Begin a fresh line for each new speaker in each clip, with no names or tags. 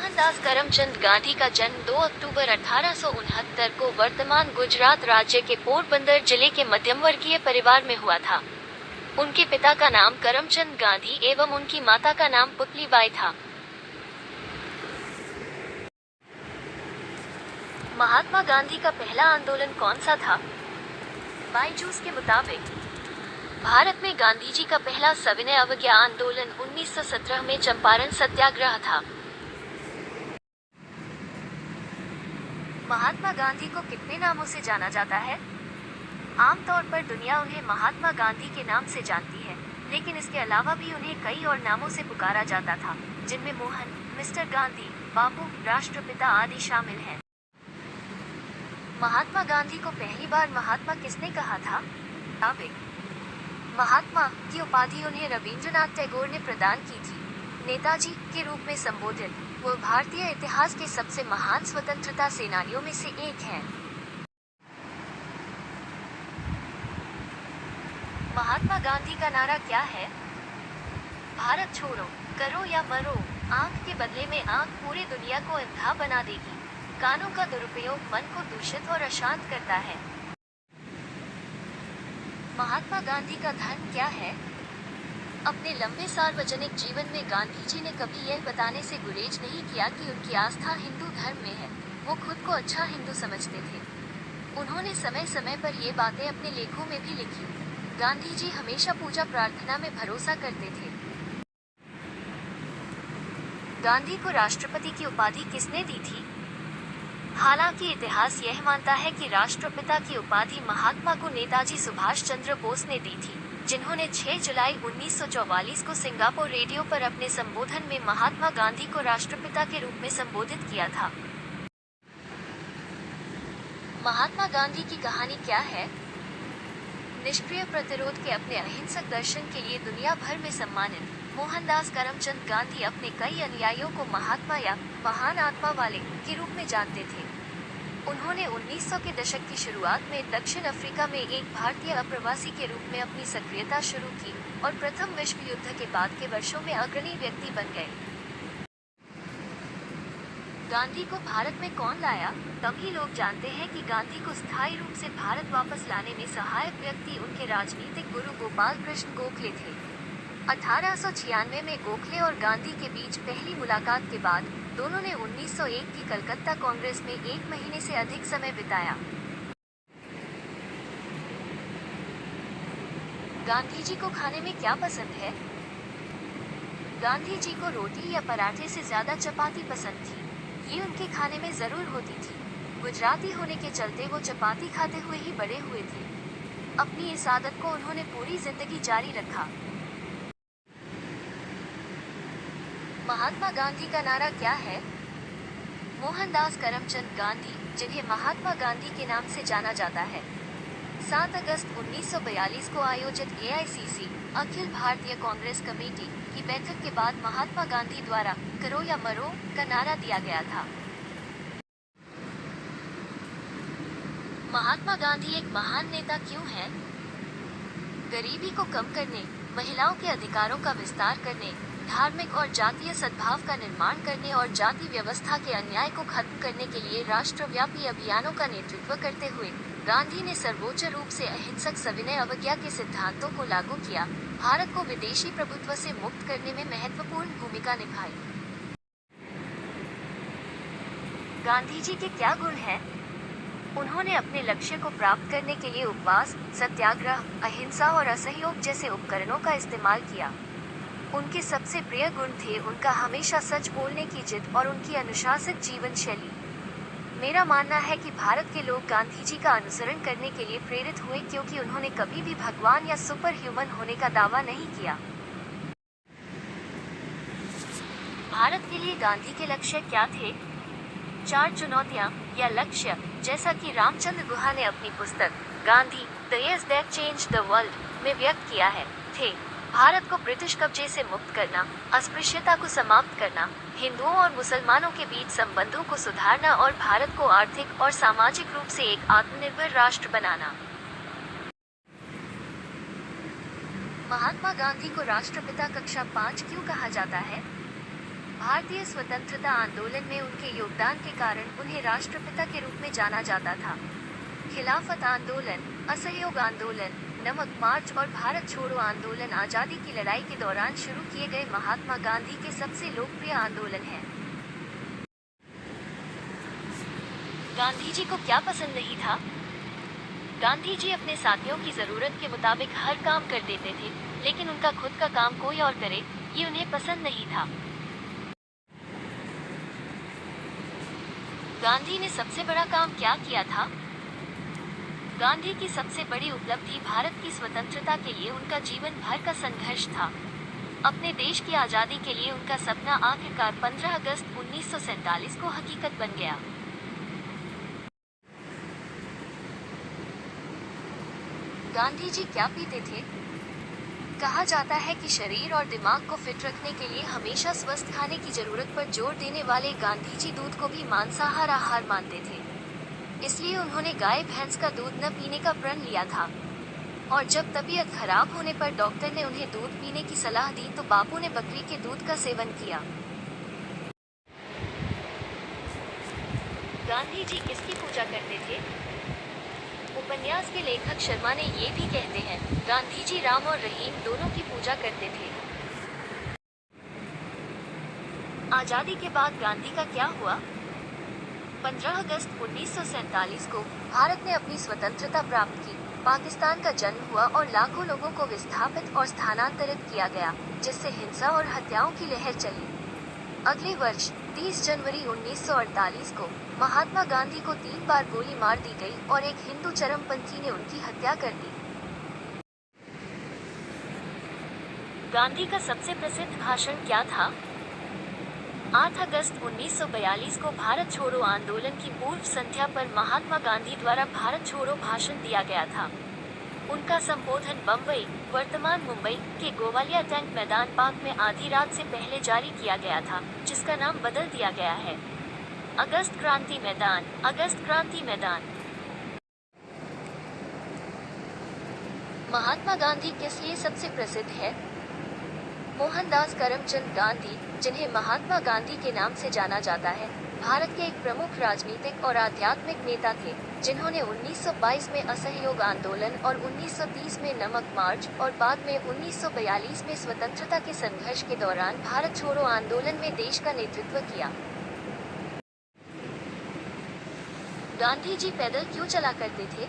मोहनदास करमचंद गांधी का जन्म 2 अक्टूबर 1869 को वर्तमान गुजरात राज्य के पोरबंदर जिले के मध्यम वर्गीय परिवार में हुआ था। उनके पिता का नाम करमचंद गांधी एवं उनकी माता का नाम पुतलीबाई था। महात्मा गांधी का पहला आंदोलन कौन सा था? बायजूस के मुताबिक भारत में गांधी जी का पहला सविनय अवज्ञा आंदोलन 1917 में चंपारण सत्याग्रह था। महात्मा गांधी को कितने नामों से जाना जाता है? आमतौर पर दुनिया उन्हें महात्मा गांधी के नाम से जानती है, लेकिन इसके अलावा भी उन्हें कई और नामों से पुकारा जाता था, जिनमें मोहन, मिस्टर गांधी, बापू, राष्ट्रपिता आदि शामिल हैं। महात्मा गांधी को पहली बार महात्मा किसने कहा था? महात्मा की उपाधि उन्हें रविंद्रनाथ टैगोर ने प्रदान की थी। नेताजी के रूप में संबोधित वो भारतीय इतिहास के सबसे महान स्वतंत्रता सेनानियों में से एक हैं। महात्मा गांधी का नारा क्या है? भारत छोड़ो, करो या मरो, आंख के बदले में आंख पूरी दुनिया को अंधा बना देगी। कानों का दुरुपयोग मन को दूषित और अशांत करता है। महात्मा गांधी का धर्म क्या है? अपने लंबे सार्वजनिक जीवन में गांधी जी ने कभी यह बताने से गुरेज नहीं किया कि उनकी आस्था हिंदू धर्म में है। वो खुद को अच्छा हिंदू समझते थे। उन्होंने समय समय पर ये बातें अपने लेखों में भी लिखी। गांधी जी हमेशा पूजा प्रार्थना में भरोसा करते थे। गांधी को राष्ट्रपति की उपाधि किसने दी थी? हालांकि इतिहास यह मानता है कि राष्ट्रपिता की उपाधि महात्मा को नेताजी सुभाष चंद्र बोस ने दी थी, जिन्होंने 6 जुलाई 1944 को सिंगापुर रेडियो पर अपने संबोधन में महात्मा गांधी को राष्ट्रपिता के रूप में संबोधित किया था। महात्मा गांधी की कहानी क्या है? निष्क्रिय प्रतिरोध के अपने अहिंसक दर्शन के लिए दुनिया भर में सम्मानित मोहनदास करमचंद गांधी अपने कई अनुयायियों को महात्मा या महान आत्मा वाले के रूप में जानते थे। उन्होंने 1900 के दशक की शुरुआत में दक्षिण अफ्रीका में एक भारतीय अप्रवासी के रूप में अपनी सक्रियता शुरू की और प्रथम विश्व युद्ध के बाद के वर्षों में अग्रणी व्यक्ति बन गए। गांधी को भारत में कौन लाया? तभी लोग जानते हैं कि गांधी को स्थायी रूप से भारत वापस लाने में सहायक व्यक्ति उनके राजनीतिक गुरु गोपाल कृष्ण गोखले थे। 1896 में गोखले और गांधी के बीच पहली मुलाकात के बाद दोनों ने 1901 की कलकत्ता कांग्रेस में 1 महीने से अधिक समय बिताया। गांधी जी को खाने में क्या पसंद है? गांधी जी को रोटी या पराठे से ज्यादा चपाती पसंद थी। ये उनके खाने में जरूर होती थी। गुजराती होने के चलते वो चपाती खाते हुए ही बड़े हुए थे। अपनी इस आदत को उन्होंने पूरी जिंदगी जारी रखा। महात्मा गांधी का नारा क्या है? मोहनदास करमचंद गांधी, जिन्हें महात्मा गांधी के नाम से जाना जाता है, 7 अगस्त 1942 को आयोजित AICC अखिल भारतीय कांग्रेस कमेटी की बैठक के बाद महात्मा गांधी द्वारा करो या मरो का नारा दिया गया था। महात्मा गांधी एक महान नेता क्यों हैं? गरीबी को कम करने, महिलाओं के अधिकारों का विस्तार करने, धार्मिक और जातीय सद्भाव का निर्माण करने और जाति व्यवस्था के अन्याय को खत्म करने के लिए राष्ट्रव्यापी अभियानों का नेतृत्व करते हुए गांधी ने सर्वोच्च रूप से अहिंसक सविनय अवज्ञा के सिद्धांतों को लागू किया, भारत को विदेशी प्रभुत्व से मुक्त करने में महत्वपूर्ण भूमिका निभाई। गांधी जी के क्या गुण हैं? उन्होंने अपने लक्ष्य को प्राप्त करने के लिए उपवास, सत्याग्रह, अहिंसा और असहयोग जैसे उपकरणों का इस्तेमाल किया। उनके सबसे प्रिय गुण थे उनका हमेशा सच बोलने की जिद और उनकी अनुशासित जीवन शैली। मेरा मानना है कि भारत के लोग गांधी जी का अनुसरण करने के लिए प्रेरित हुए क्योंकि उन्होंने कभी भी भगवान या सुपर ह्यूमन होने का दावा नहीं किया। भारत के लिए गांधी के लक्ष्य क्या थे? 4 चुनौतियां या लक्ष्य, जैसा कि रामचंद्र गुहा ने अपनी पुस्तक Gandhi the years that changed the world में व्यक्त किया है, थे भारत को ब्रिटिश कब्जे से मुक्त करना, अस्पृश्यता को समाप्त करना, हिंदुओं और मुसलमानों के बीच संबंधों को सुधारना और भारत को आर्थिक और सामाजिक रूप से एक आत्मनिर्भर राष्ट्र बनाना। महात्मा गांधी को राष्ट्रपिता कक्षा 5 क्यों कहा जाता है? भारतीय स्वतंत्रता आंदोलन में उनके योगदान के कारण उन्हें राष्ट्रपिता के रूप में जाना जाता था। खिलाफत आंदोलन, असहयोग आंदोलन, नमक मार्च और भारत छोड़ो आंदोलन आज़ादी की लड़ाई के दौरान शुरू किए गए महात्मा गांधी के सबसे लोकप्रिय आंदोलन हैं। गांधी जी को क्या पसंद नहीं था? गांधी जी अपने साथियों की जरूरत के मुताबिक हर काम कर देते थे, लेकिन उनका खुद का काम कोई और करे, ये उन्हें पसंद नहीं था। गांधी ने सबसे बड़ा काम क्या किया था? गांधी की सबसे बड़ी उपलब्धि भारत की स्वतंत्रता के लिए उनका जीवन भर का संघर्ष था। अपने देश की आज़ादी के लिए उनका सपना आखिरकार 15 अगस्त 1947 को हकीकत बन गया। गांधी जी क्या पीते थे? कहा जाता है कि शरीर और दिमाग को फिट रखने के लिए हमेशा स्वस्थ खाने की जरूरत पर जोर देने वाले गांधी जी दूध को भी मांसाहार आहार मानते थे। इसलिए उन्होंने गाय भैंस का दूध न पीने का प्रण लिया था। और जब तबीयत खराब होने पर डॉक्टर ने उन्हें दूध पीने की सलाह दी तो बापू ने बकरी के दूध का सेवन किया। गांधी जी किसकी पूजा करते थे? उपन्यास के लेखक शर्मा ने ये भी कहते हैं, गांधी जी राम और रहीम दोनों की पूजा करते थे। आजादी के बाद गांधी का क्या हुआ? 15 अगस्त 1947 को भारत ने अपनी स्वतंत्रता प्राप्त की। पाकिस्तान का जन्म हुआ और लाखों लोगों को विस्थापित और स्थानांतरित किया गया, जिससे हिंसा और हत्याओं की लहर चली। अगले वर्ष 30 जनवरी 1948 को महात्मा गांधी को 3 बार गोली मार दी गई और एक हिंदू चरमपंथी ने उनकी हत्या कर दी। गांधी का सबसे प्रसिद्ध भाषण क्या था? 8 अगस्त 1942 को भारत छोड़ो आंदोलन की पूर्व संध्या पर महात्मा गांधी द्वारा भारत छोड़ो भाषण दिया गया था। उनका संबोधन बम्बई, वर्तमान मुंबई के गोवालिया टैंक मैदान पार्क में आधी रात से पहले जारी किया गया था, जिसका नाम बदल दिया गया है अगस्त क्रांति मैदान। अगस्त क्रांति मैदान। महात्मा गांधी किस लिए सबसे प्रसिद्ध है? मोहनदास करमचंद गांधी, जिन्हें महात्मा गांधी के नाम से जाना जाता है, भारत के एक प्रमुख राजनीतिक और आध्यात्मिक नेता थे, जिन्होंने 1922 में असहयोग आंदोलन और 1930 में नमक मार्च और बाद में 1942 में स्वतंत्रता के संघर्ष के दौरान भारत छोड़ो आंदोलन में देश का नेतृत्व किया। गांधी जी पैदल क्यों चला करते थे?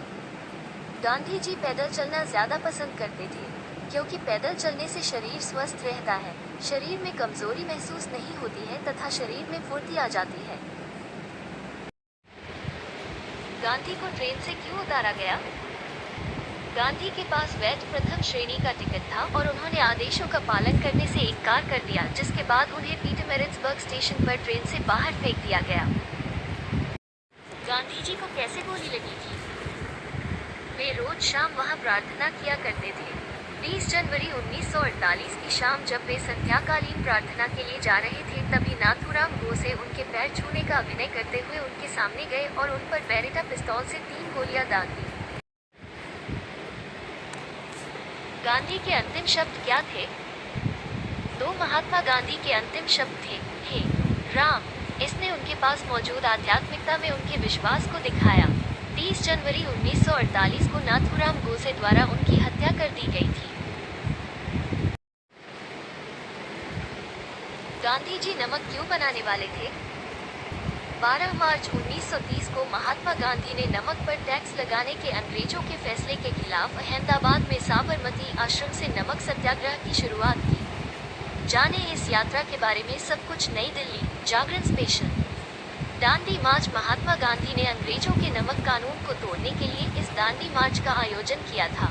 गांधी जी पैदल चलना ज्यादा पसंद करते थे, क्योंकि पैदल चलने से शरीर स्वस्थ रहता है, शरीर में कमजोरी महसूस नहीं होती है तथा शरीर में फुर्ती आ जाती है। गांधी को ट्रेन से क्यों उतारा गया? गांधी के पास वैध प्रथम श्रेणी का टिकट था और उन्होंने आदेशों का पालन करने से इनकार कर दिया, जिसके बाद उन्हें पीटरमैरिट्सबर्ग स्टेशन पर ट्रेन से बाहर फेंक दिया गया। गांधी जी को कैसे गोली लगी थी? वे रोज शाम वहां प्रार्थना किया करते थे। 20 जनवरी 1948 की शाम जब वे संध्याकालीन प्रार्थना के लिए जा रहे थे, तभी नाथूराम गोसे उनके पैर छूने का अभिनय करते हुए उनके सामने गए और उन पर बेरेटा पिस्तौल से 3 गोलियां दाग दी। गांधी के अंतिम शब्द क्या थे? 2 महात्मा गांधी के अंतिम शब्द थे, हे राम। इसने उनके पास मौजूद आध्यात्मिकता में उनके विश्वास को दिखाया। 30 जनवरी 1948 को नाथूराम गोसे द्वारा उनकी हत्या कर दी गई थी। गांधी जी नमक क्यों बनाने वाले थे? 12 मार्च 1930 को महात्मा गांधी ने नमक पर टैक्स लगाने के अंग्रेजों के फैसले के खिलाफ अहमदाबाद में साबरमती आश्रम से नमक सत्याग्रह की शुरुआत की। जाने इस यात्रा के बारे में सब कुछ नई दिल्ली जागरण स्पेशल। दांडी मार्च। महात्मा गांधी ने अंग्रेजों के नमक कानून को तोड़ने के लिए इस दांडी मार्च का आयोजन किया था।